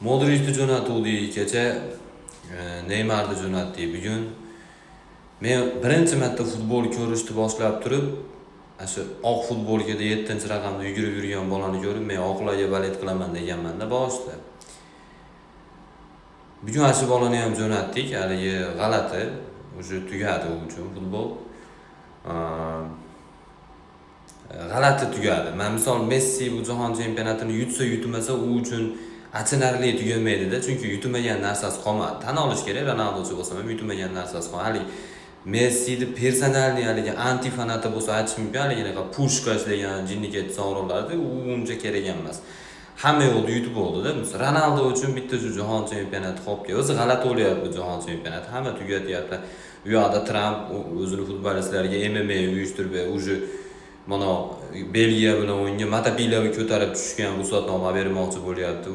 Modricni jo'natuvdik, kecha Neymarni jo'natdik. Bugun men birinchi marta futbol ko'rishni boshlab turib, shu oq futbolkada 7-raqamda yugurib yurgan bolani ko'rib, men oqlarga balet qilaman deganman-da boshida. Bugun shu bolani ham jo'natdik, haligi g'alati, o'sha tugadi u uchun futbol. G'alati tugadi. Men misol Messi bu jahon chempionatini yutmasa u uchun achinarli tugamaydi-da, chunki yutmagan narsasi qolmadi. Tan olish kerak, Ronaldochi bo'lsa ham yutmagan narsasi qolmadi. Hali Messini personalniy haligi anti fanati bo'lsa aytish mumkin, haliginaqa pushkash degan jinniket sovrinlarida u uncha kerak emas. Hamma yo'lda yutib oldi-da. Ronaldo uchun bitta shu jahon chempionati qolib o'zi g'alati o'lyapti jahon chempionati. Hamma tugatyapti. U yoqda Tramp o'zini futbolistlarga MMA uyushtirib, уже mana Belgiya bilan o'yinga Matapilavi ko'tarib tushgan ruxsatnoma bermoqchi bo'lyapti.